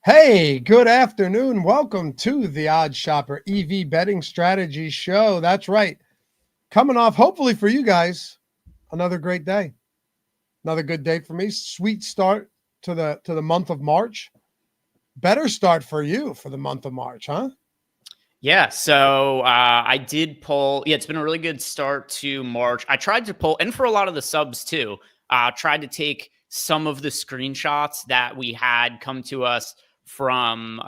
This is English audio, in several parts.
Hey, good afternoon. Welcome to the OddsShopper EV Betting Strategy Show. That's right. Coming off, hopefully for you guys, another great day. Another good day for me. Sweet start to the month of March. Better start for you for the month of March, huh? Yeah, so I did pull. Yeah, it's been a really good start to March. I tried to pull, and for a lot of the subs too, tried to take some of the screenshots that we had come to us from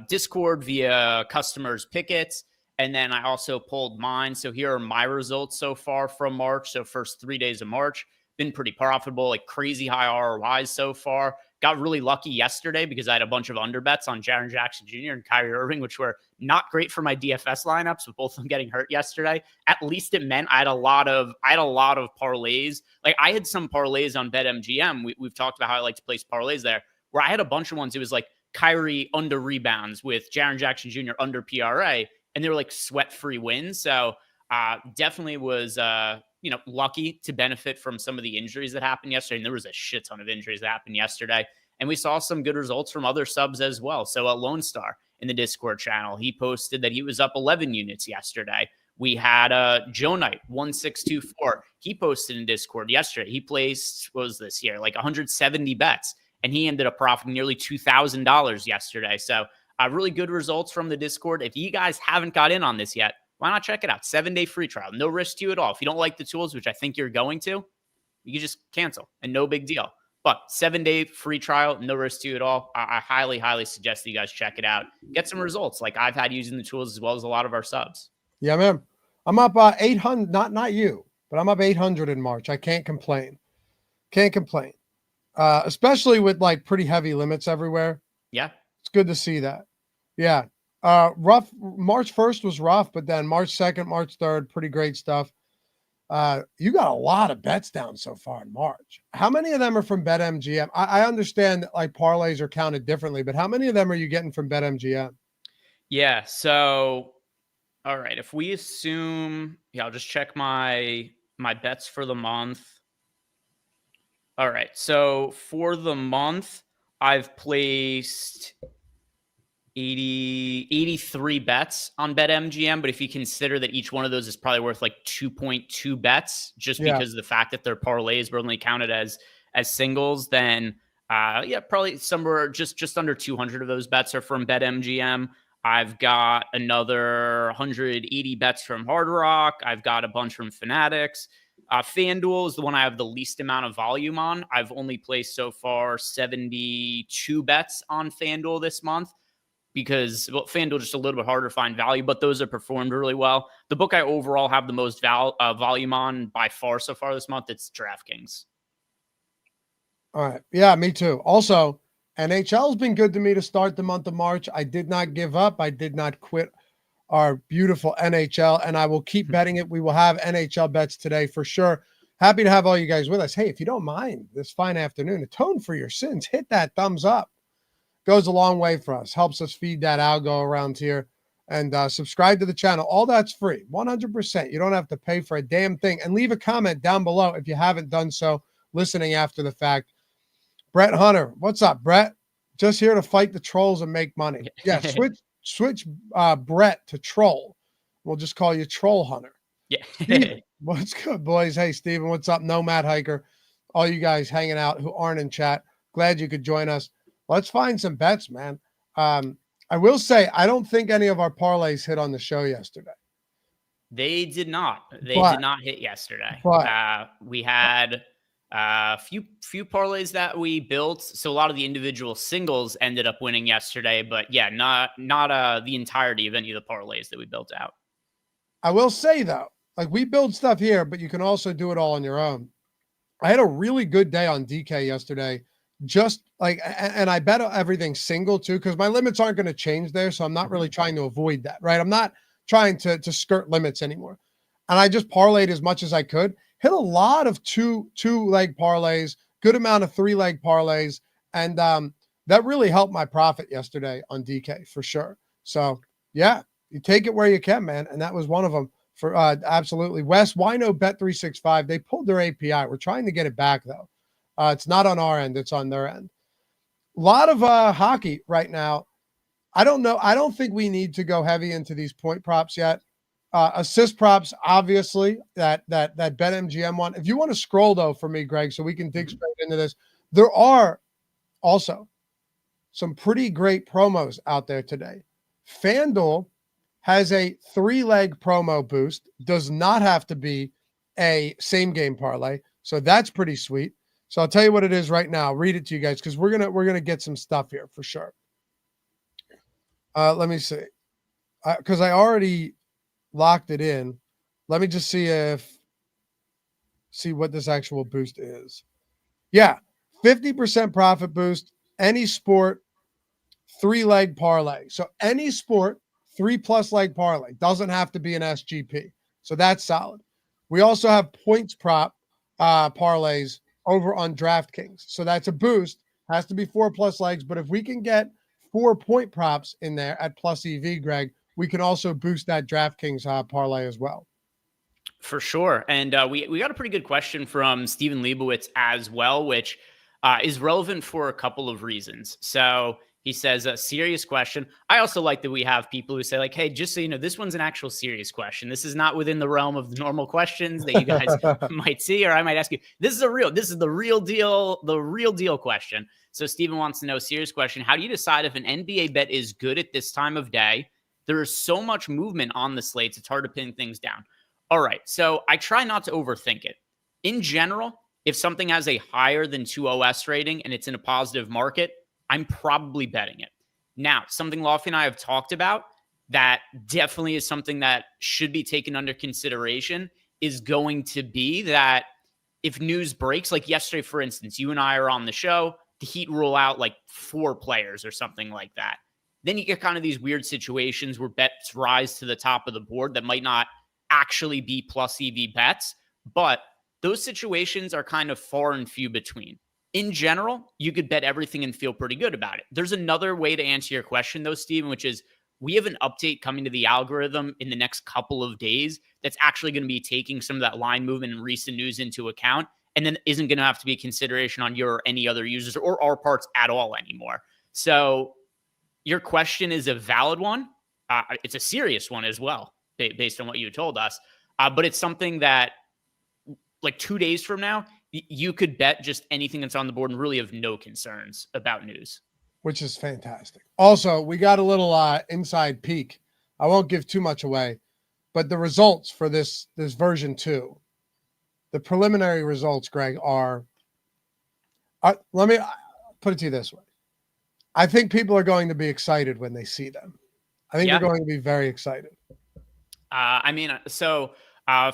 Discord via customers' pickets. And then I also pulled mine. So here are my results so far from March. So first 3 days of March, been pretty profitable, like crazy high ROIs so far. Got really lucky yesterday because I had a bunch of underbets on Jaren Jackson Jr. and Kyrie Irving, which were not great for my DFS lineups, with both of them getting hurt yesterday. At least it meant I had a lot of parlays. Like I had some parlays on BetMGM. We've talked about how I like to place parlays there, where I had a bunch of ones. It was like Kyrie under rebounds with Jaren Jackson Jr. under PRA, and they were like sweat-free wins. So definitely was lucky to benefit from some of the injuries that happened yesterday. And there was a shit ton of injuries that happened yesterday. And we saw some good results from other subs as well. So Lone Star in the Discord channel, he posted that he was up 11 units yesterday. We had Joe Knight 1624. He posted in Discord yesterday. He placed, what was this here, like 170 bets, and he ended up profiting nearly $2,000 yesterday. So really good results from the Discord. If you guys haven't got in on this yet, why not check it out? 7-day free trial. No risk to you at all. If you don't like the tools, which I think you're going to, you can just cancel and no big deal. But 7-day free trial, no risk to you at all. I highly, highly suggest that you guys check it out. Get some results like I've had using the tools as well as a lot of our subs. Yeah, man. I'm up 800, not you, but I'm up 800 in March. I can't complain. Can't complain. Especially with like pretty heavy limits everywhere. Yeah. It's good to see that. Yeah. Rough. March 1st was rough, but then March 2nd, March 3rd, pretty great stuff. You got a lot of bets down so far in March. How many of them are from BetMGM? I understand that like parlays are counted differently, but how many of them are you getting from BetMGM? Yeah. So, all right. If we assume, I'll just check my bets for the month. All right. So for the month, I've placed 83 bets on BetMGM, but if you consider that each one of those is probably worth like 2.2 bets, just because of the fact that they're parlays were only counted as singles, then probably somewhere just under 200 of those bets are from BetMGM. I've got another 180 bets from Hard Rock. I've got a bunch from Fanatics. FanDuel is the one I have the least amount of volume on. I've only placed so far 72 bets on FanDuel this month, because FanDuel just a little bit harder to find value, but those have performed really well. The book I overall have the most volume on by far so far this month, it's DraftKings. All right. Yeah, me too. Also, NHL has been good to me to start the month of March. I did not give up. I did not quit our beautiful NHL, and I will keep betting it. We will have NHL bets today for sure. Happy to have all you guys with us. Hey, if you don't mind this fine afternoon, atone for your sins. Hit that thumbs up. Goes a long way for us. Helps us feed that algo around here. And subscribe to the channel. All that's free, 100%. You don't have to pay for a damn thing. And leave a comment down below if you haven't done so, listening after the fact. Brett Hunter, what's up, Brett? Just here to fight the trolls and make money. Yeah, switch Brett to troll. We'll just call you Troll Hunter. Yeah. Steven, what's good, boys? Hey, Steven, what's up? Nomad Hiker. All you guys hanging out who aren't in chat. Glad you could join us. Let's find some bets, man. I will say, I don't think any of our parlays hit on the show yesterday. They did not. They did not hit yesterday. We had a few parlays that we built. So a lot of the individual singles ended up winning yesterday. But yeah, not the entirety of any of the parlays that we built out. I will say, though, like we build stuff here, but you can also do it all on your own. I had a really good day on DK yesterday. Just like, and I bet everything single too, because my limits aren't going to change there. So I'm not really trying to avoid that, right? I'm not trying to skirt limits anymore. And I just parlayed as much as I could. Hit a lot of two leg parlays, good amount of 3-leg parlays. And that really helped my profit yesterday on DK for sure. So yeah, you take it where you can, man. And that was one of them for absolutely. Wes, Wino Bet365, they pulled their API. We're trying to get it back though. It's not on our end. It's on their end. lot of hockey right now. I don't know. I don't think we need to go heavy into these point props yet. Assist props, obviously, that BetMGM one. If you want to scroll though for me, Greg, so we can dig straight into this, there are also some pretty great promos out there today. FanDuel has a 3-leg promo boost, does not have to be a same game parlay. So that's pretty sweet. So I'll tell you what it is right now. Read it to you guys because we're gonna get some stuff here for sure. Let me see. Because I already locked it in. Let me just see what this actual boost is. Yeah, 50% profit boost, any sport, 3-leg parlay. So any sport, 3+ leg parlay. Doesn't have to be an SGP. So that's solid. We also have points prop parlays over on DraftKings. So that's a boost. Has to be 4+ legs. But if we can get 4 point props in there at plus EV, Greg, we can also boost that DraftKings parlay as well. For sure. And we got a pretty good question from Steven Leibowitz as well, which is relevant for a couple of reasons. So he says, a serious question. I also like that we have people who say like, hey, just so you know, this one's an actual serious question. This is not within the realm of the normal questions that you guys might see, or I might ask you. This is the real deal question. So Steven wants to know, serious question. How do you decide if an NBA bet is good at this time of day? There is so much movement on the slates. It's hard to pin things down. All right. So I try not to overthink it. In general, if something has a higher than 2 OS rating and it's in a positive market, I'm probably betting it. Now, something Lofty and I have talked about that definitely is something that should be taken under consideration is going to be that if news breaks, like yesterday, for instance, you and I are on the show, the Heat rule out like 4 players or something like that. Then you get kind of these weird situations where bets rise to the top of the board that might not actually be plus EV bets, but those situations are kind of far and few between. In general, you could bet everything and feel pretty good about it. There's another way to answer your question, though, Steven, which is we have an update coming to the algorithm in the next couple of days that's actually going to be taking some of that line movement and recent news into account, and then isn't going to have to be a consideration on your or any other users or our parts at all anymore. So your question is a valid one. It's a serious one as well, based on what you told us. But it's something that, like 2 days from now, you could bet just anything that's on the board and really have no concerns about news. Which is fantastic. Also, we got a little inside peek. I won't give too much away, but the results for this version 2, the preliminary results, Greg, are let me put it to you this way. I think people are going to be excited when they see them. I think they're going to be very excited.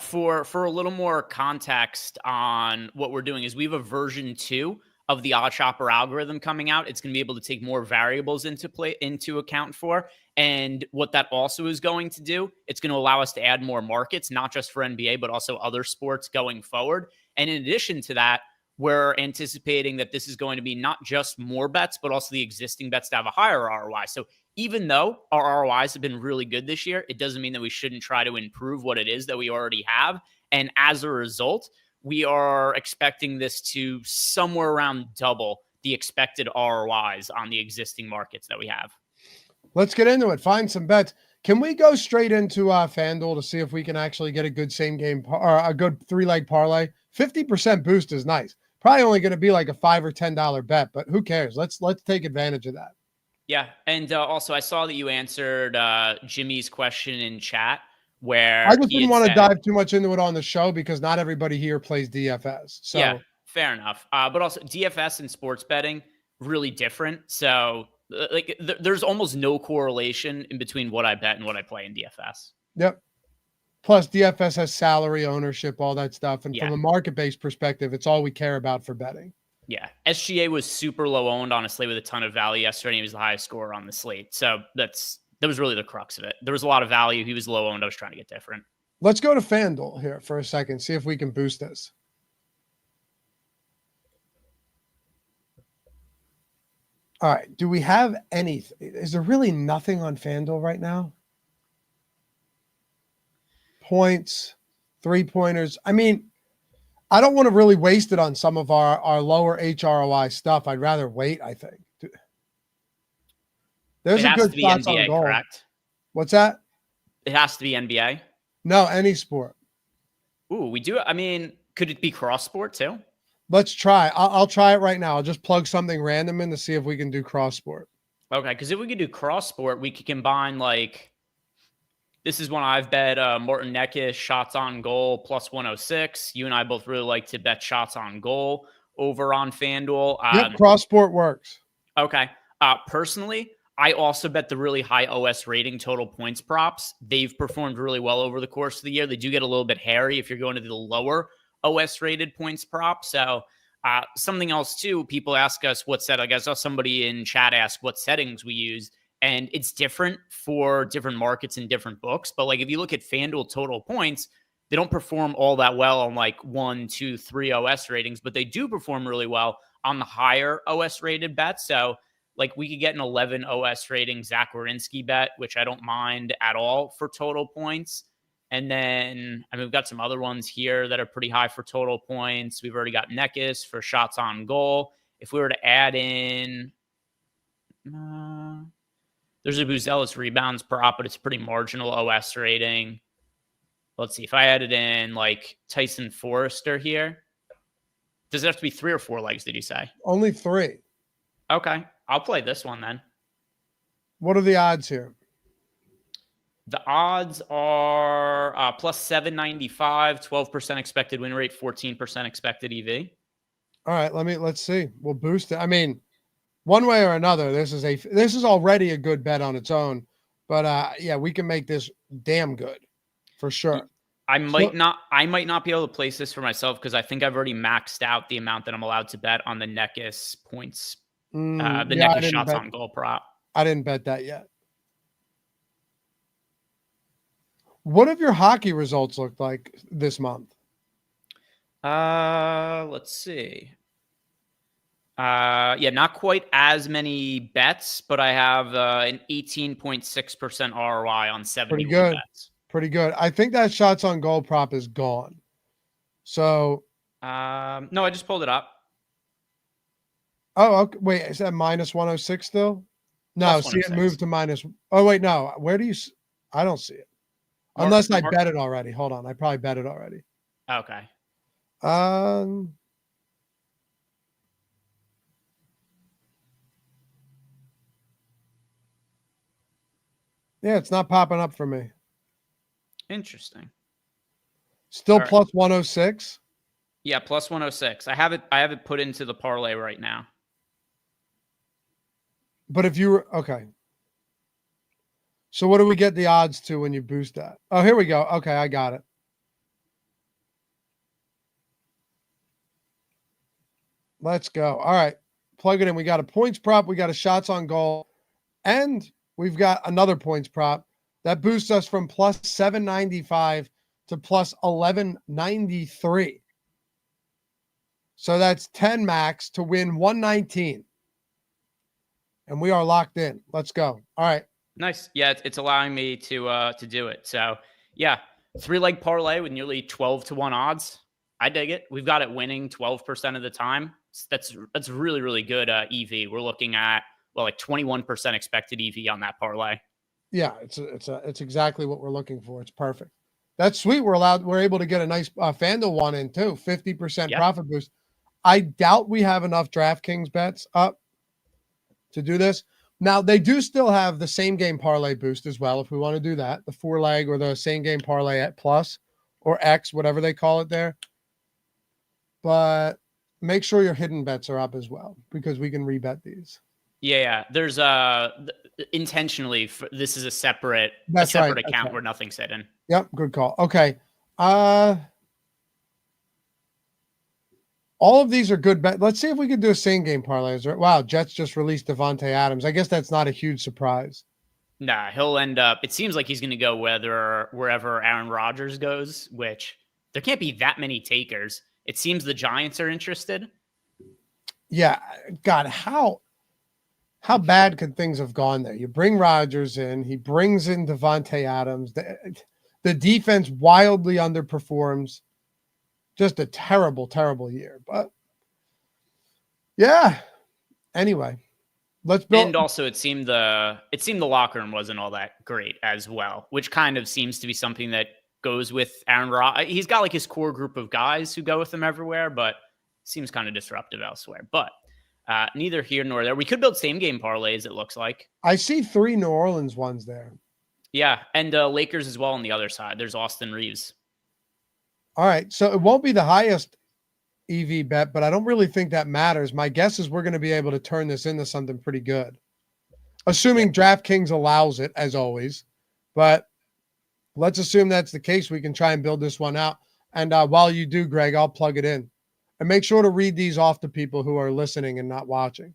For a little more context on what we're doing is we have a version 2 of the OddsShopper algorithm coming out. It's going to be able to take more variables into account for. And what that also is going to do, it's going to allow us to add more markets, not just for NBA, but also other sports going forward. And in addition to that, we're anticipating that this is going to be not just more bets, but also the existing bets to have a higher ROI. So even though our ROIs have been really good this year, it doesn't mean that we shouldn't try to improve what it is that we already have. And as a result, we are expecting this to somewhere around double the expected ROIs on the existing markets that we have. Let's get into it. Find some bets. Can we go straight into FanDuel to see if we can actually get a good same game or a good 3-leg parlay? 50% boost is nice. Probably only going to be like a $5 or $10 bet, but who cares? Let's take advantage of that. Yeah, and also I saw that you answered Jimmy's question in chat where I just didn't want to dive too much into it on the show because not everybody here plays DFS. So yeah, fair enough. But also DFS and sports betting really different. So there's almost no correlation in between what I bet and what I play in DFS. Yep. Plus DFS has salary, ownership, all that stuff. And from a market-based perspective, it's all we care about for betting. Yeah. SGA was super low owned on a slate with a ton of value yesterday. And he was the highest scorer on the slate. So that was really the crux of it. There was a lot of value. He was low owned. I was trying to get different. Let's go to FanDuel here for a second. See if we can boost this. All right. Do we have anything? Is there really nothing on FanDuel right now? Points, 3-pointers. I mean, I don't want to really waste it on some of our lower HROI stuff. I'd rather wait, I think. There's It a has good to be shots on NBA, goal. correct? What's that? It has to be NBA. No, any sport. Ooh, we do. I mean, could it be cross sport too? Let's try. I'll try it right now. I'll just plug something random in to see if we can do cross sport. Okay, because if we could do cross sport, we could combine like this is one I've bet Morton Neckish shots on goal plus 106. You and I both really like to bet shots on goal over on FanDuel. Yep, cross sport works. Okay. Personally, I also bet the really high OS rating total points props. They've performed really well over the course of the year. They do get a little bit hairy if you're going to the lower OS rated points prop. So something else too, people ask us what set. I guess I saw somebody in chat ask what settings we use. And it's different for different markets and different books. But like if you look at FanDuel total points, they don't perform all that well on like 1, 2, 3 OS ratings, but they do perform really well on the higher OS rated bets. So like we could get an 11 OS rating Zach Werenski bet, which I don't mind at all for total points. And then, I mean, we've got some other ones here that are pretty high for total points. We've already got Neckish for shots on goal. If we were to add in, there's a Buzelis rebounds prop, but it's pretty marginal OS rating. Let's see. If I added in like Tyson Forrester here, does it have to be 3 or 4 legs, did you say? Only 3. Okay. I'll play this one then. What are the odds here? The odds are plus 795, 12% expected win rate, 14% expected EV. All right, let's see. We'll boost it. I mean, one way or another, this is already a good bet on its own. But yeah, we can make this damn good for sure. I might not be able to place this for myself because I think I've already maxed out the amount that I'm allowed to bet on the Neckish points. Neckish shots on goal prop. I didn't bet that yet. What have your hockey results looked like this month? Let's see. Yeah, not quite as many bets, but I have an 18.6% ROI on 71 bets. Pretty good. I think that shots on goal prop is gone. So, no, I just pulled it up. Oh, okay. Wait, is that minus 106 still? No, see it moved to minus. Oh, wait, no. Where do you? I don't see it. Unless I bet it already. Hold on. I probably bet it already. Okay. Yeah, it's not popping up for me. Interesting. Still plus 106? Yeah, plus 106. I have it put into the parlay right now. But if you were okay. So what do we get the odds to when you boost that? Oh, here we go. Okay, I got it. Let's go. All right. Plug it in. We got a points prop, we got a shots on goal, and we've got another points prop that boosts us from plus 795 to plus 1193. So that's 10 max to win 119. And we are locked in. Let's go. All right. Nice. Yeah, it's allowing me to do it. So yeah, 3-leg parlay with nearly 12-1 odds. I dig it. We've got it winning 12% of the time. That's really, really good EV. We're looking at like 21% expected EV on that parlay. Yeah, it's exactly what we're looking for. It's perfect. That's sweet. We're able to get a nice FanDuel one in too. 50% profit boost. I doubt we have enough DraftKings bets up to do this. Now, they do still have the same game parlay boost as well if we want to do that, the 4-leg or the same game parlay at plus or X, whatever they call it there. But make sure your hidden bets are up as well because we can rebet these. Yeah. There's intentionally, this is a separate account where nothing's hidden. Yep, good call. Okay. All of these are good bets. Let's see if we can do a same game parlays. Wow, Jets just released Devontae Adams. I guess that's not a huge surprise. Nah, he'll end up. It seems like he's going to go wherever Aaron Rodgers goes, which there can't be that many takers. It seems the Giants are interested. Yeah, God, how bad could things have gone there? You bring Rodgers in, he brings in Devontae Adams. The defense wildly underperforms. Just a terrible, terrible year. But yeah, anyway, Let's build. And also, it seemed the locker room wasn't all that great as well, which kind of seems to be something that goes with Aaron Rodgers. He's got like his core group of guys who go with him everywhere, but seems kind of disruptive elsewhere. But neither here nor there. We could build same game parlays, it looks like. I see 3 New Orleans ones there. Yeah, and Lakers as well on the other side. There's Austin Reeves. All right, so it won't be the highest EV bet, but I don't really think that matters. My guess is we're going to be able to turn this into something pretty good, assuming DraftKings allows it, as always. But let's assume that's the case. We can try and build this one out. And while you do, Greg, I'll plug it in. And make sure to read these off to people who are listening and not watching.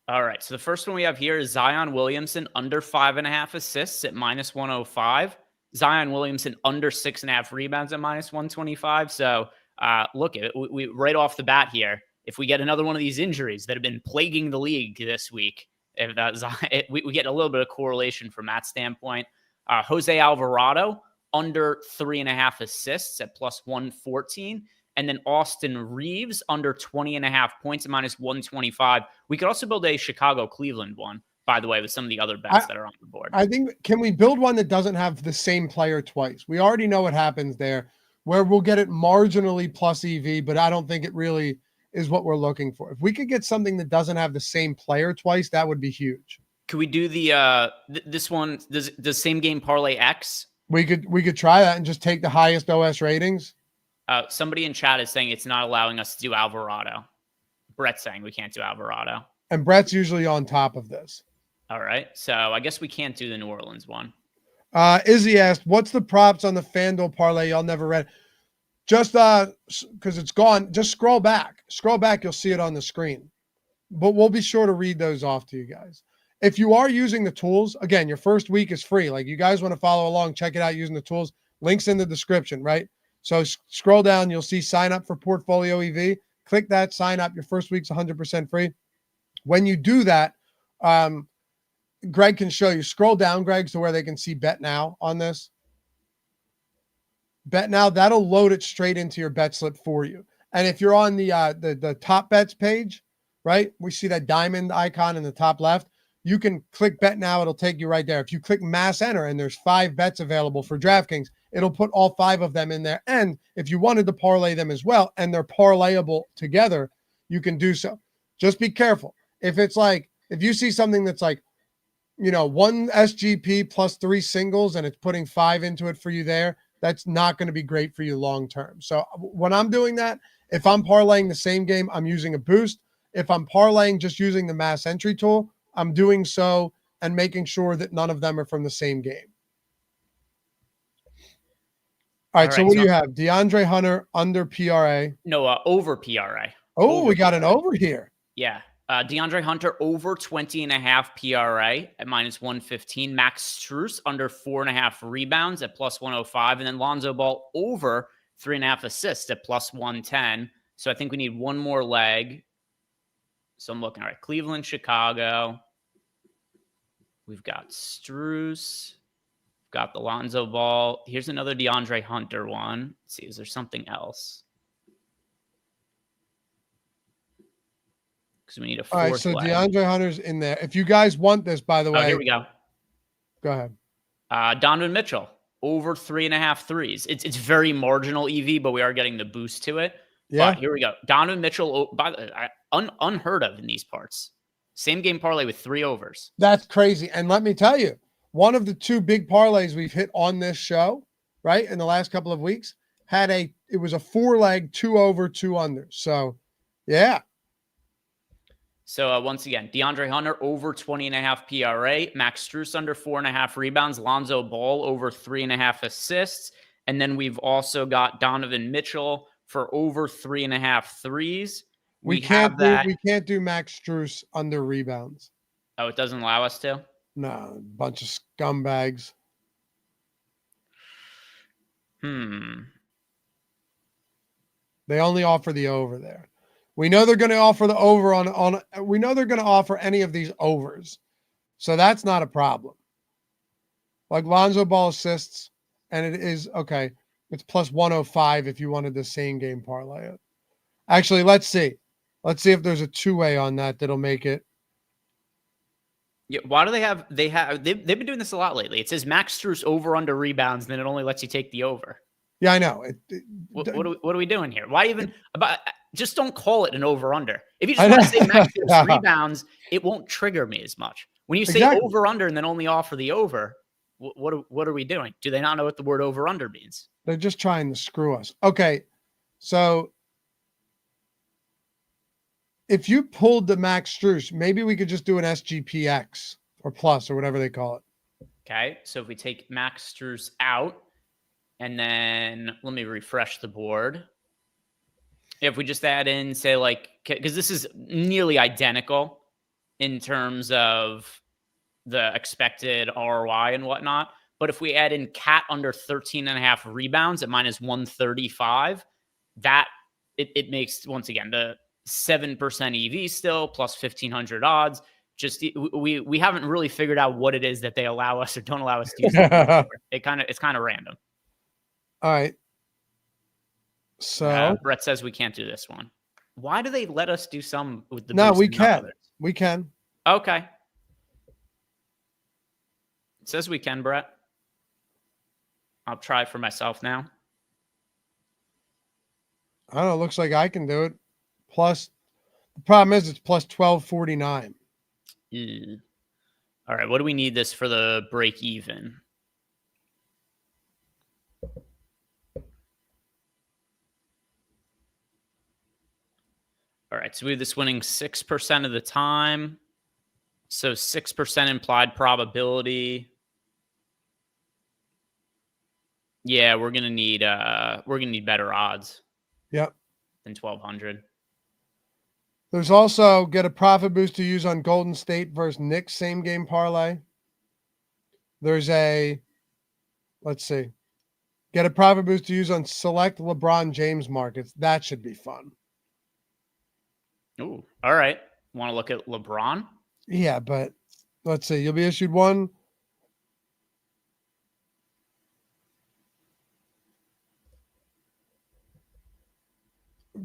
All right. So the first one we have here is Zion Williamson under 5.5 assists at -105. Zion Williamson under 6.5 rebounds at -125. So look, we right off the bat here, if we get another one of these injuries that have been plaguing the league this week, if we get a little bit of correlation from that standpoint. Jose Alvarado under 3.5 assists at +114. And then Austin Reeves under 20.5 points at -125. We could also build a Chicago-Cleveland one, by the way, with some of the other bets that are on the board. I think, can we build one that doesn't have the same player twice? We already know what happens there, where we'll get it marginally plus EV, but I don't think it really is what we're looking for. If we could get something that doesn't have the same player twice, that would be huge. Could we do the this one, the same game parlay X? We could try that and just take the highest OS ratings. Somebody in chat is saying it's not allowing us to do Alvarado. Brett's saying we can't do Alvarado. And Brett's usually on top of this. All right. So I guess we can't do the New Orleans one. Izzy asked, what's the props on the FanDuel parlay? Y'all never read. Just because it's gone, just scroll back. Scroll back, you'll see it on the screen. But we'll be sure to read those off to you guys. If you are using the tools, again, your first week is free. Like, you guys want to follow along, check it out using the tools. Links in the description, right? So scroll down, you'll see sign up for PortfolioEV. Click that, sign up. Your first week's 100% free. When you do that, Greg can show you. Scroll down, Greg, so where they can see Bet Now on this. Bet Now, that'll load it straight into your bet slip for you. And if you're on the top bets page, right, we see that diamond icon in the top left. You can click Bet Now. It'll take you right there. If you click Mass Enter and there's 5 bets available for DraftKings, it'll put all 5 of them in there. And if you wanted to parlay them as well, and they're parlayable together, you can do so. Just be careful. If it's like, if you see something that's like, 1 SGP plus 3 singles and it's putting 5 into it for you there, that's not going to be great for you long term. So when I'm doing that, if I'm parlaying the same game, I'm using a boost. If I'm parlaying just using the mass entry tool, I'm doing so and making sure that none of them are from the same game. All right, so what do you have? DeAndre Hunter under PRA. No, over PRA. Oh, we got an over here. Yeah. DeAndre Hunter over 20.5 PRA at -115. Max Strus under 4.5 rebounds at +105. And then Lonzo Ball over 3.5 assists at +110. So I think we need one more leg. So I'm looking, all right, Cleveland, Chicago. We've got Strus. We've got the Lonzo Ball. Here's another DeAndre Hunter one. Let's see, is there something else? Because we need a fourth. All right, so leg. DeAndre Hunter's in there. If you guys want this, by the way. Here we go. Go ahead. Donovan Mitchell, over 3.5 threes. It's very marginal EV, but we are getting the boost to it. Yeah. But here we go. Donovan Mitchell, unheard of in these parts. Same game parlay with 3 overs. That's crazy. And let me tell you, one of the 2 big parlays we've hit on this show, right, in the last couple of weeks, it was a 4-leg, 2 over, 2 under. So, yeah. So once again, DeAndre Hunter over 20.5 PRA, Max Strus under 4.5 rebounds, Lonzo Ball over 3.5 assists. And then we've also got Donovan Mitchell for over 3.5 threes. We can't do Max Strus under rebounds. Oh, it doesn't allow us to? No, bunch of scumbags. They only offer the over there. We know they're going to offer the over we know they're going to offer any of these overs. So that's not a problem. Like Lonzo Ball assists, and it is, okay, it's +105 if you wanted the same game parlay it. Actually, let's see. Let's see if there's a 2-way on that that'll make it. Yeah, why do they've been doing this a lot lately. It says Max Strus over under rebounds, then it only lets you take the over. Yeah, I know. What are we doing here? Why even about just don't call it an over under. If you I just want to say Max Strus know. rebounds, it won't trigger me as much. When you say Exactly. over under and then only offer the over, what are we doing? Do they not know what the word over under means? They're just trying to screw us. Okay, so if you pulled the Max Strus, maybe we could just do an SGPX or plus or whatever they call it. Okay, so if we take Max Strus out, and then let me refresh the board. If we just add in, say, like, because this is nearly identical in terms of the expected ROI and whatnot. But if we add in Cat under 13.5 rebounds at minus 135, that it makes, once again, the 7% EV still plus 1,500 odds. Just we haven't really figured out what it is that they allow us or don't allow us to use. It's kind of random. All right. So Brett says we can't do this one. Why do they let us do some with the no, boost we and not can. others? We can. Okay. It says we can, Brett. I'll try for myself now. I don't know. It looks like I can do it. Plus, the problem is it's plus 1249. All right. What do we need this for the break even? All right. So we have this winning 6% of the time. So 6% implied probability. Yeah, we're gonna need better odds. Yep. Than 1,200. There's also get a profit boost to use on Golden State versus Knicks same game parlay. There's let's see, get a profit boost to use on select LeBron James markets. That should be fun. Ooh, all right. Want to look at LeBron? Yeah, but let's see. You'll be issued one.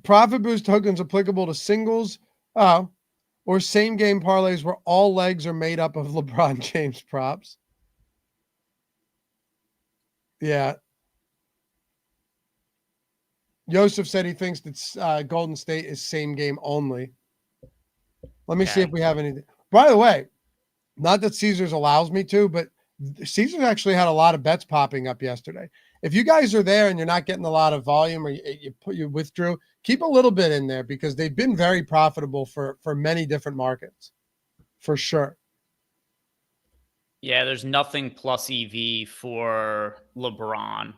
Profit boost tokens applicable to singles or same game parlays where all legs are made up of LeBron James props. Yeah. Joseph said he thinks that Golden State is same game only. Let me see if we have anything. By the way, not that Caesars allows me to, but Caesars actually had a lot of bets popping up yesterday. If you guys are there and you're not getting a lot of volume or you withdrew, keep a little bit in there because they've been very profitable for many different markets, for sure. Yeah, there's nothing plus EV for LeBron.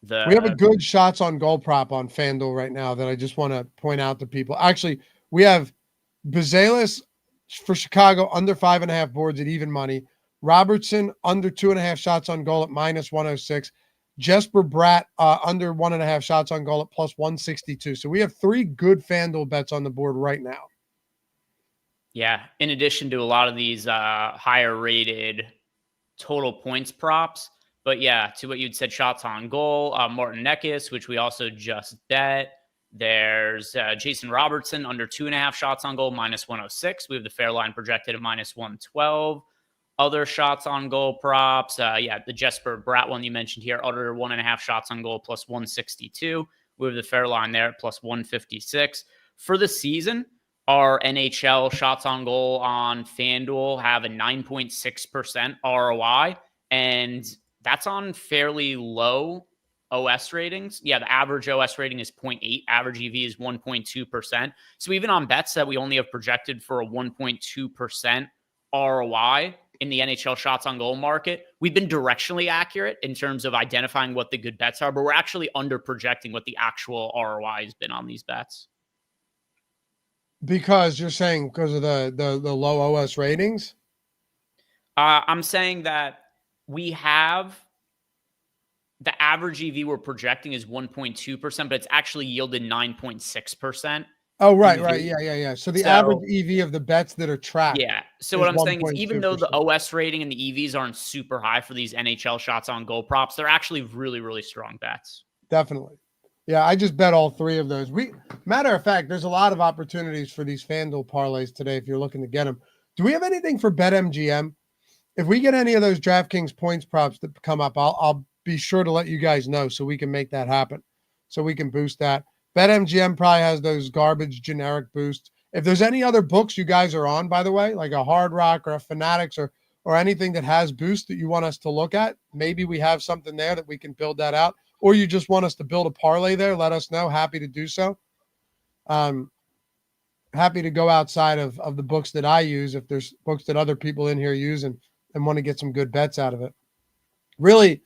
We have a good shots on goal prop on FanDuel right now that I just want to point out to people. Actually, we have Bezalis for Chicago under 5.5 boards at even money. Robertson under 2.5 shots on goal at minus 106. Jesper Bratt under 1.5 shots on goal at plus 162. So we have 3 good FanDuel bets on the board right now. Yeah, in addition to a lot of these higher rated total points props. But yeah, to what you'd said, shots on goal, Martin Nekis, which we also just bet. There's Jason Robertson under 2.5 shots on goal, minus 106. We have the fair line projected at minus 112. Other shots on goal props. The Jesper Bratt one you mentioned here, under 1.5 shots on goal, plus 162. We have the fair line there at plus 156. For the season, our NHL shots on goal on FanDuel have a 9.6% ROI, and that's on fairly low OS ratings. Yeah, the average OS rating is 0.8. Average EV is 1.2%. So even on bets that we only have projected for a 1.2% ROI in the NHL shots on goal market, we've been directionally accurate in terms of identifying what the good bets are, but we're actually under projecting what the actual ROI has been on these bets. Because you're saying because of the low OS ratings? I'm saying that we have the average EV we're projecting is 1.2%, but it's actually yielded 9.6%. Oh, right. Yeah. So the average EV of the bets that are tracked. Yeah. So what I'm saying is even though the OS rating and the EVs aren't super high for these NHL shots on goal props, they're actually really, really strong bets. Definitely. Yeah, I just bet all 3 of those. Matter of fact, there's a lot of opportunities for these FanDuel parlays today if you're looking to get them. Do we have anything for BetMGM? If we get any of those DraftKings points props that come up, I'll be sure to let you guys know so we can make that happen. So we can boost that. BetMGM probably has those garbage generic boosts. If there's any other books you guys are on, by the way, like a Hard Rock or a Fanatics or anything that has boost that you want us to look at, maybe we have something there that we can build that out. Or you just want us to build a parlay there, let us know. Happy to do so. Happy to go outside of the books that I use if there's books that other people in here use and want to get some good bets out of it. Really,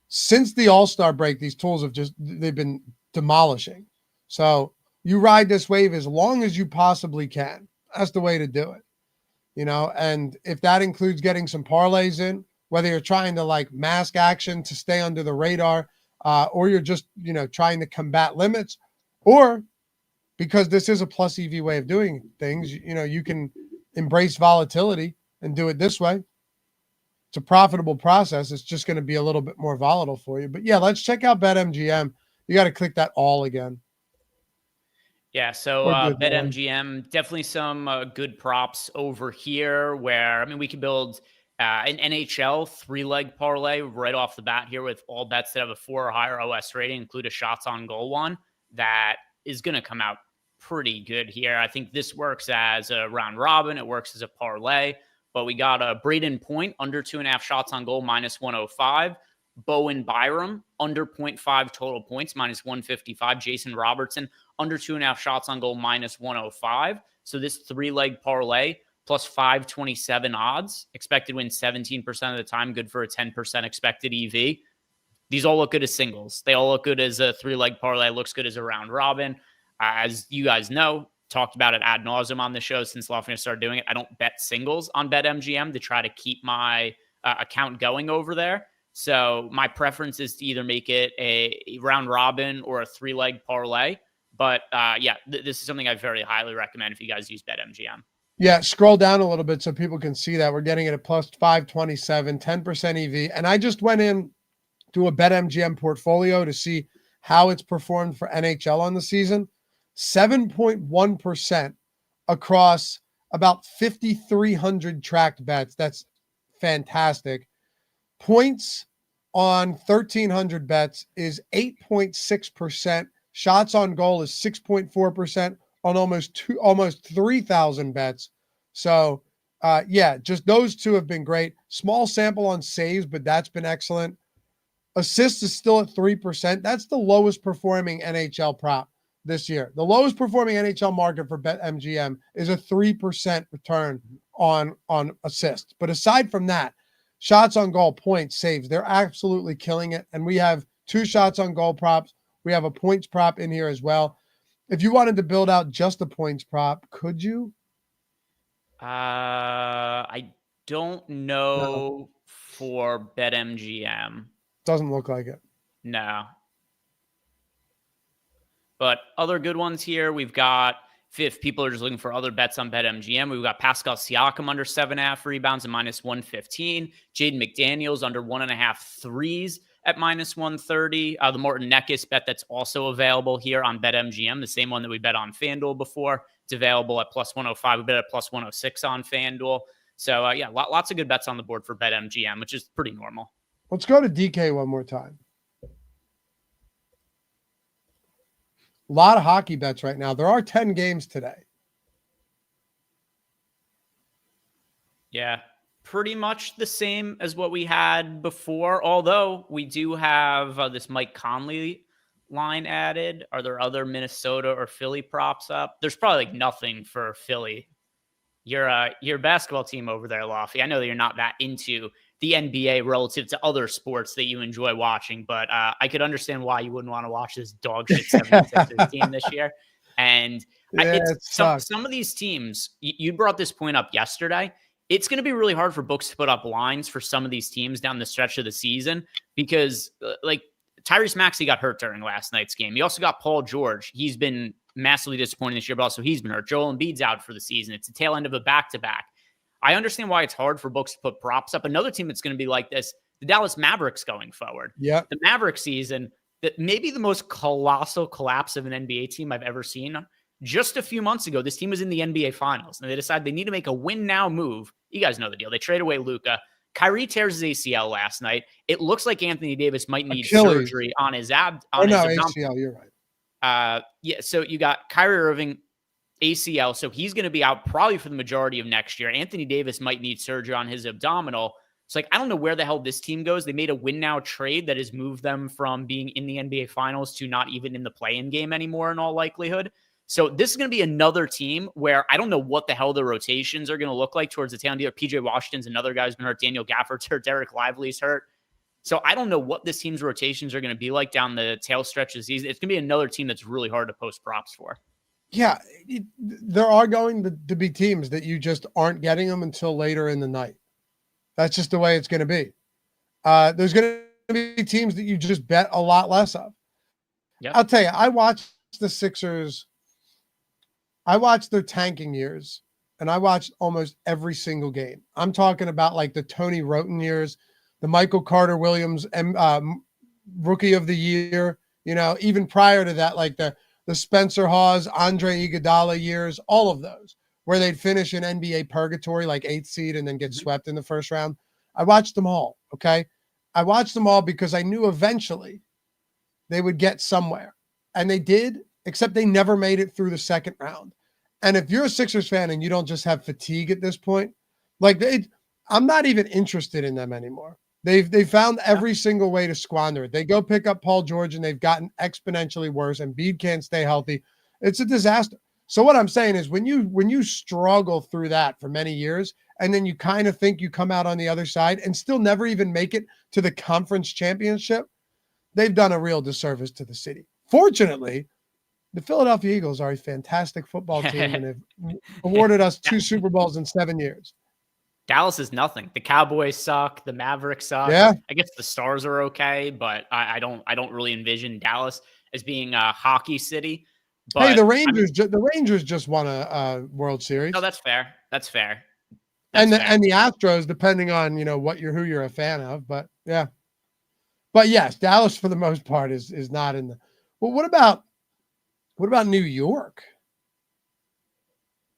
since the All-Star break, these tools they've been demolishing. So you ride this wave as long as you possibly can. That's the way to do it. And if that includes getting some parlays in, whether you're trying to like mask action to stay under the radar, or you're just, trying to combat limits, or because this is a plus EV way of doing things, you can embrace volatility and do it this way. It's a profitable process. It's just going to be a little bit more volatile for you. But yeah, let's check out BetMGM. You got to click that all again. Yeah, so BetMGM, definitely some good props over here where, we can build an NHL 3-leg parlay right off the bat here with all bets that have a 4 or higher OS rating, include a shots on goal one that is going to come out pretty good here. I think this works as a round robin. It works as a parlay. But we got a Braden Point under 2.5 shots on goal, -105. Bowen Byram under 0.5 total points, -155. Jason Robertson under 2.5 shots on goal, -105. So this 3-leg parlay plus 527 odds, expected win 17% of the time, good for a 10% expected EV. These all look good as singles. They all look good as a 3-leg parlay. Looks good as a round robin. As you guys know, talked about it ad nauseum on the show since Lafayette started doing it. I don't bet singles on BetMGM to try to keep my account going over there. So my preference is to either make it a round robin or a 3-leg parlay. But this is something I very highly recommend if you guys use BetMGM. Yeah, scroll down a little bit so people can see that. We're getting it at plus 527, 10% EV. And I just went in to a BetMGM portfolio to see how it's performed for NHL on the season. 7.1% across about 5,300 tracked bets. That's fantastic. Points on 1,300 bets is 8.6%. Shots on goal is 6.4% on almost 3,000 bets. So, just those two have been great. Small sample on saves, but that's been excellent. Assists is still at 3%. That's the lowest performing NHL prop this year. The lowest performing NHL market for BetMGM is a 3% return on assists. But aside from that, shots on goal, points, saves, they're absolutely killing it. And we have 2 shots on goal props. We have a points prop in here as well. If you wanted to build out just a points prop, could you? I don't know for BetMGM. Doesn't look like it. No. But other good ones here, we've got, if people are just looking for other bets on BetMGM, we've got Pascal Siakam under 7.5 rebounds at -115. Jaden McDaniels under 1.5 threes at -130. The Morton Neckis bet that's also available here on BetMGM, the same one that we bet on FanDuel before. It's available at +105. We bet at +106 on FanDuel. So, lots of good bets on the board for BetMGM, which is pretty normal. Let's go to DK one more time. A lot of hockey bets right now. There are 10 games today. Yeah, pretty much the same as what we had before, although we do have this Mike Conley line added. Are there other Minnesota or Philly props up? There's probably nothing for Philly. Your basketball team over there, Lofty. I know that you're not that into the NBA relative to other sports that you enjoy watching, but I could understand why you wouldn't want to watch this dog shit 76ers team this year. And some of these teams, you brought this point up yesterday. It's going to be really hard for books to put up lines for some of these teams down the stretch of the season because Tyrese Maxey got hurt during last night's game. You also got Paul George. He's been massively disappointing this year, but also he's been hurt. Joel Embiid's out for the season. It's the tail end of a back-to-back. I understand why it's hard for books to put props up. Another team that's going to be like this, the Dallas Mavericks going forward. Yeah. The Mavericks season, that maybe the most colossal collapse of an NBA team I've ever seen. just a few months ago, this team was in the NBA Finals, and they decided they need to make a win now move. You guys know the deal. They trade away Luka. Kyrie tears his ACL last night. It looks like Anthony Davis might need Achilles. surgery on his ACL. You're right. Yeah, so you got Kyrie Irving ACL, so he's going to be out probably for the majority of next year. Anthony Davis might need surgery on his abdominal. It's like, I don't know where the hell this team goes. They made a win now trade that has moved them from being in the NBA Finals to not even in the play-in game anymore in all likelihood. So this is going to be another team where I don't know what the hell the rotations are going to look like towards the tail end. PJ Washington's another guy who's been hurt. Daniel Gafford's hurt. Derek Lively's hurt. So I don't know what this team's rotations are going to be like down the tail stretch of the season. It's going to be another team that's really hard to post props for. Yeah, there are going to be teams that you just aren't getting them until later in the night. That's just the way it's going to be. There's going to be teams that you just bet a lot less of. Yeah, I'll tell you, I watched the Sixers. I watched their tanking years, and I watched almost every single game. I'm talking about like the Tony Roten years, the Michael Carter Williams Rookie of the Year. You know, even prior to that, like the Spencer Hawes, Andre Iguodala years, all of those, where they'd finish in NBA purgatory, like 8th seed, and then get swept in the first round. I watched them all, okay? I watched them all because I knew eventually they would get somewhere. And they did, except they never made it through the second round. And if you're a Sixers fan and you don't just have fatigue at this point, like I'm not even interested in them anymore. They found every single way to squander it. They go pick up Paul George, and they've gotten exponentially worse. And Embiid can't stay healthy. It's a disaster. So what I'm saying is when you struggle through that for many years, and then you kind of think you come out on the other side and still never even make it to the conference championship, they've done a real disservice to the city. Fortunately, the Philadelphia Eagles are a fantastic football team and have awarded us 2 Super Bowls in 7 years. Dallas is nothing. The Cowboys suck. The Mavericks suck. Yeah. I guess the Stars are okay, but I don't really envision Dallas as being a hockey city. But hey, the Rangers just won a World Series. No, that's fair. That's fair. And the Astros, depending on who you're a fan of, but yeah. But yes, Dallas for the most part is not in the. Well, what about New York?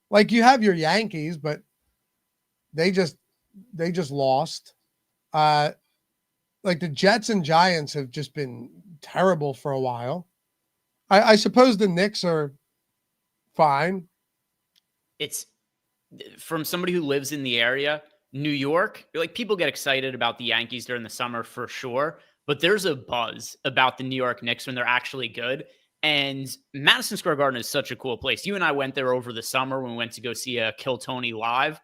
Like you have your Yankees, but they just lost. Like the Jets and Giants have just been terrible for a while. I suppose the Knicks are fine. It's from somebody who lives in the area, New York, like people get excited about the Yankees during the summer for sure, but there's a buzz about the New York Knicks when they're actually good. And Madison Square Garden is such a cool place. You and I went there over the summer when we went to go see Kill Tony live.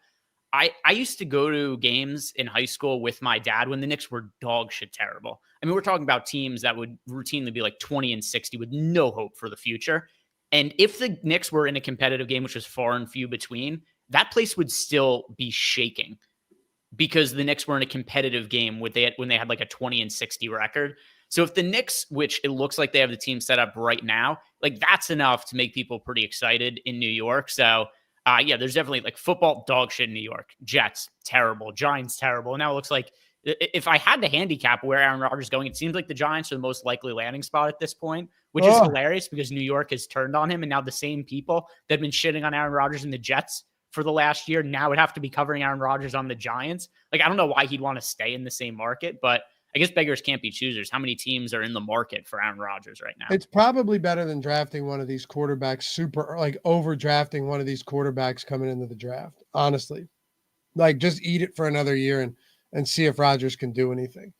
I used to go to games in high school with my dad when the Knicks were dog shit terrible. I mean, we're talking about teams that would routinely be like 20-60 with no hope for the future. And if the Knicks were in a competitive game, which was far and few between, that place would still be shaking because the Knicks were in a competitive game when they had like a 20-60 record. So if the Knicks, which it looks like they have the team set up right now, like that's enough to make people pretty excited in New York. So yeah, there's definitely like football dog shit in New York. Jets, terrible. Giants, terrible. Now it looks like if I had to handicap where Aaron Rodgers is going, it seems like the Giants are the most likely landing spot at this point, which is hilarious because New York has turned on him. And now the same people that have been shitting on Aaron Rodgers and the Jets for the last year now would have to be covering Aaron Rodgers on the Giants. Like, I don't know why he'd want to stay in the same market, but I guess beggars can't be choosers. How many teams are in the market for Aaron Rodgers right now? It's probably better than drafting one of these quarterbacks overdrafting one of these quarterbacks coming into the draft. Honestly, like just eat it for another year and see if Rodgers can do anything.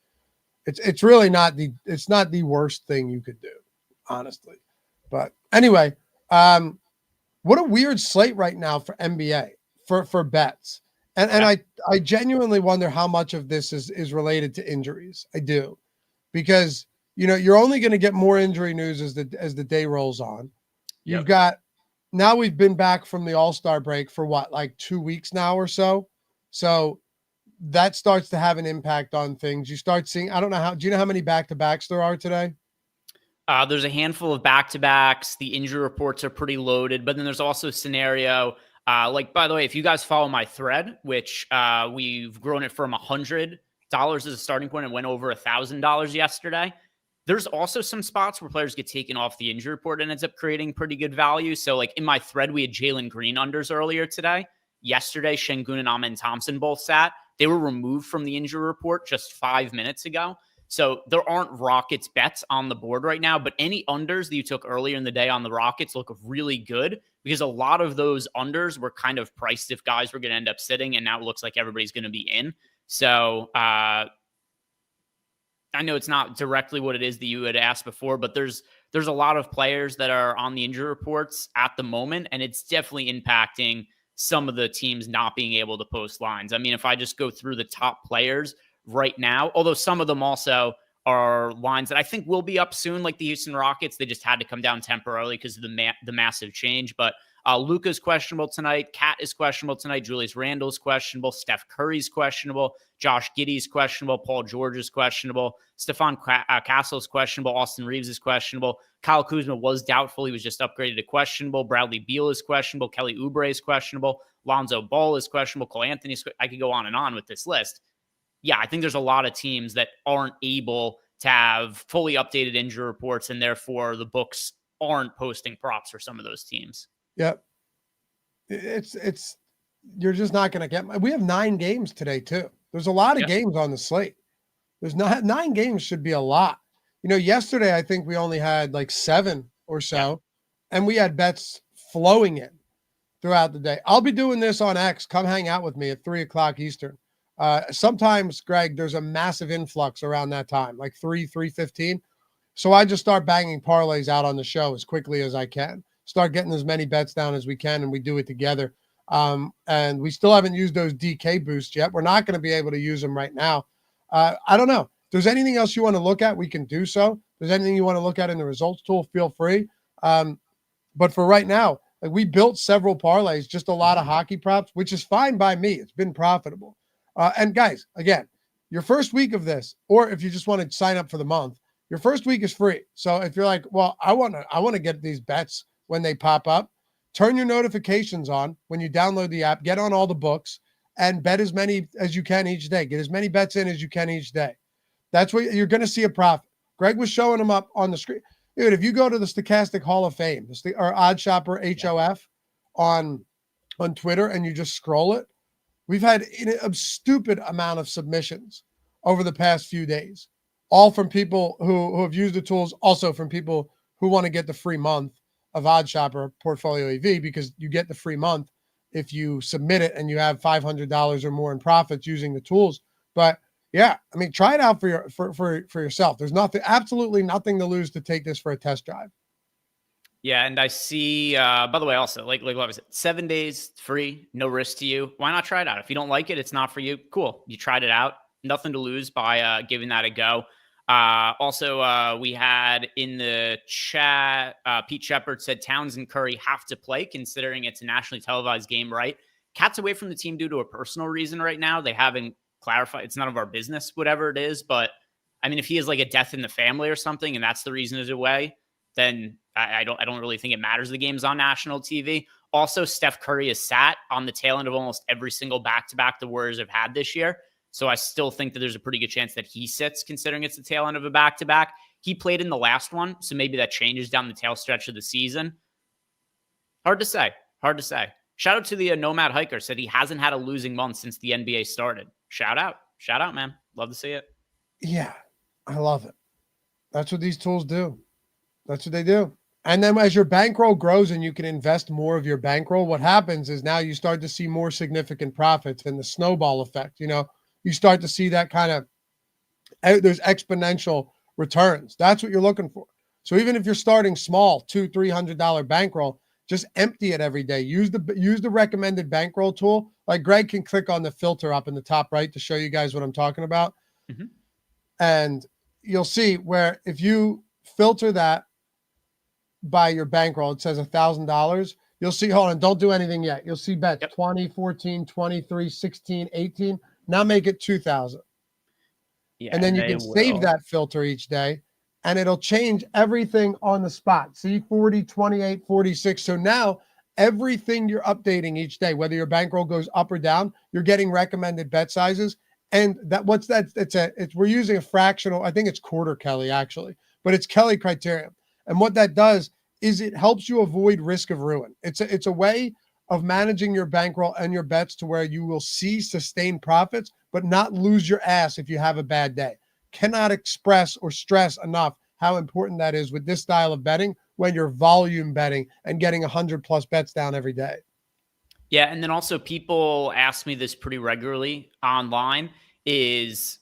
It's really not the worst thing you could do, honestly. But anyway, what a weird slate right now for NBA for bets. And I genuinely wonder how much of this is related to injuries. I do, because you're only going to get more injury news as the day rolls on. You've got now we've been back from the All-Star break for what, like 2 weeks now or so. So that starts to have an impact on things. You start seeing, do you know how many back-to-backs there are today? There's a handful of back-to-backs. The injury reports are pretty loaded, but then there's also a scenario. By the way, if you guys follow my thread, which we've grown it from $100 as a starting point and went over $1,000 yesterday, There's also some spots where players get taken off the injury report and ends up creating pretty good value. So like in my thread, we had Jalen Green unders earlier today. Yesterday, Şengün and Amen Thompson both sat. They were removed from the injury report just 5 minutes ago. So there aren't Rockets bets on the board right now, but any unders that you took earlier in the day on the Rockets look really good because a lot of those unders were kind of priced if guys were going to end up sitting, and now it looks like everybody's going to be in. So I know it's not directly what it is that you had asked before, but there's a lot of players that are on the injury reports at the moment, and it's definitely impacting some of the teams not being able to post lines. I mean, if I just go through the top players right now, although some of them also are lines that I think will be up soon, like the Houston Rockets. They just had to come down temporarily because of the massive change. But Luka's questionable tonight. Cat is questionable tonight. Julius Randle's questionable. Steph Curry's questionable. Josh Giddey's questionable. Paul George is questionable. Stephon Castle's questionable. Austin Reeves is questionable. Kyle Kuzma was doubtful. He was just upgraded to questionable. Bradley Beal is questionable. Kelly Oubre is questionable. Lonzo Ball is questionable. Cole Anthony is I could go on and on with this list. Yeah, I think there's a lot of teams that aren't able to have fully updated injury reports, and therefore the books aren't posting props for some of those teams. Yep. It's you're just not going to get. We have 9 games today too. There's a lot of games on the slate. There's not 9 games should be a lot. Yesterday I think we only had like 7 or so, and we had bets flowing in throughout the day. I'll be doing this on X. Come hang out with me at 3:00 Eastern. Sometimes, Greg, there's a massive influx around that time, like 3:15. So I just start banging parlays out on the show as quickly as I can. Start getting as many bets down as we can, and we do it together. And we still haven't used those DK boosts yet. We're not going to be able to use them right now. I don't know. If there's anything else you want to look at, we can do so. If there's anything you want to look at in the results tool, feel free. But for right now, like we built several parlays, just a lot of hockey props, which is fine by me. It's been profitable. And guys, again, your first week of this, or if you just want to sign up for the month, your first week is free. So if you're like, well, I want to get these bets when they pop up, turn your notifications on when you download the app, get on all the books, and bet as many as you can each day. Get as many bets in as you can each day. That's what you're going to see a profit. Greg was showing them up on the screen. Dude, if you go to the Stochastic Hall of Fame, or OddsShopper HOF on Twitter, and you just scroll it, we've had a stupid amount of submissions over the past few days, all from people who have used the tools, also from people who want to get the free month of OddsShopper PortfolioEV, because you get the free month if you submit it and you have $500 or more in profits using the tools. But yeah, I mean, try it out for yourself. There's absolutely nothing to lose to take this for a test drive. Yeah, and I see, by the way, also, like what was it, 7 days free, no risk to you. Why not try it out? If you don't like it, it's not for you. Cool. You tried it out. Nothing to lose by giving that a go. Also, we had in the chat, Pete Shepard said Towns and Curry have to play considering it's a nationally televised game, right? Cat's away from the team due to a personal reason right now. They haven't clarified. It's none of our business, whatever it is. But I mean, if he has like a death in the family or something, and that's the reason he's away, then I don't really think it matters. The game's on national TV. Also, Steph Curry is sat on the tail end of almost every single back-to-back the Warriors have had this year. So I still think that there's a pretty good chance that he sits, considering it's the tail end of a back-to-back. He played in the last one, so maybe that changes down the tail stretch of the season. Hard to say. Shout out to the Nomad Hiker, said he hasn't had a losing month since the NBA started. Shout out, man. Love to see it. Yeah, I love it. That's what these tools do. That's what they do. And then as your bankroll grows and you can invest more of your bankroll, what happens is now you start to see more significant profits and the snowball effect. You start to see that kind of, there's exponential returns. That's what you're looking for. So even if you're starting small, $200-$300 bankroll, just empty it every day. Use the recommended bankroll tool. Like Greg can click on the filter up in the top right to show you guys what I'm talking about. Mm-hmm. And you'll see where if you filter that by your bankroll, it says $1,000. You'll see, hold on, don't do anything yet. You'll see bets 20, 14, 23, 16, 18. Now make it 2,000. Yeah, and then you can save that filter each day, and it'll change everything on the spot. See, 40, 28, 46. So now everything you're updating each day, whether your bankroll goes up or down, you're getting recommended bet sizes. And we're using a fractional, I think it's quarter Kelly actually, but it's Kelly criteria. And what that does is it helps you avoid risk of ruin. It's a way of managing your bankroll and your bets to where you will see sustained profits, but not lose your ass if you have a bad day. Cannot express or stress enough how important that is with this style of betting when you're volume betting and getting 100+ bets down every day. Yeah, and then also people ask me this pretty regularly online is,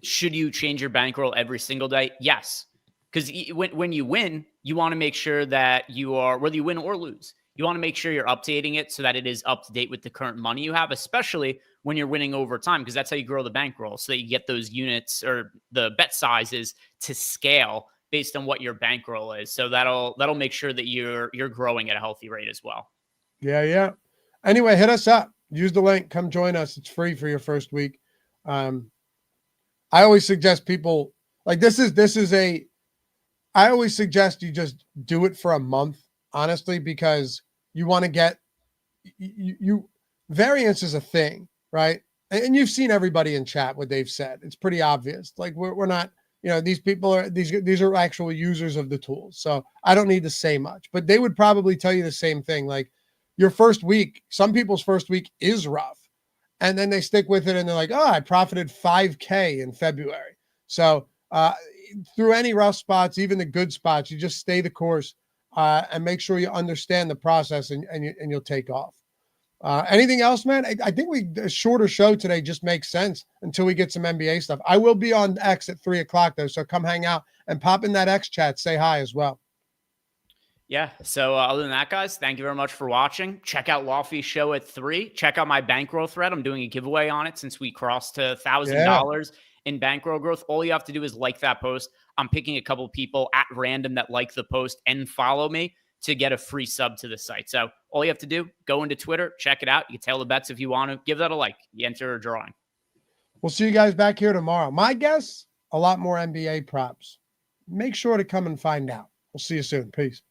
should you change your bankroll every single day? Yes. Because when you win, you want to make sure that you are, whether you win or lose, you want to make sure you're updating it so that it is up to date with the current money you have, especially when you're winning over time, because that's how you grow the bankroll, so that you get those units or the bet sizes to scale based on what your bankroll is. So that'll make sure that you're growing at a healthy rate as well. Yeah. Anyway, hit us up. Use the link. Come join us. It's free for your first week. I always suggest people like I always suggest you just do it for a month, honestly, because you want to get you variance is a thing, right? And you've seen everybody in chat what they've said. It's pretty obvious. Like we're not, these people are these are actual users of the tools. So I don't need to say much, but they would probably tell you the same thing. Like your first week, some people's first week is rough. And then they stick with it and they're like, oh, I profited 5K in February. So through any rough spots, even the good spots, you just stay the course and make sure you understand the process and you'll take off. Anything else, man? I think a shorter show today just makes sense until we get some NBA stuff. I will be on X at 3:00 though, so come hang out and pop in that X chat. Say hi as well. Yeah. So other than that, guys, thank you very much for watching. Check out Lofty's show at 3. Check out my bankroll thread. I'm doing a giveaway on it since we crossed to $1,000 in bankroll growth. All you have to do is like that post. I'm picking a couple people at random that like the post and follow me to get a free sub to the site. So all you have to do, go into Twitter, check it out. You can tell the bets if you want to. Give that a like. You enter a drawing. We'll see you guys back here tomorrow. My guess, a lot more NBA props. Make sure to come and find out. We'll see you soon. Peace.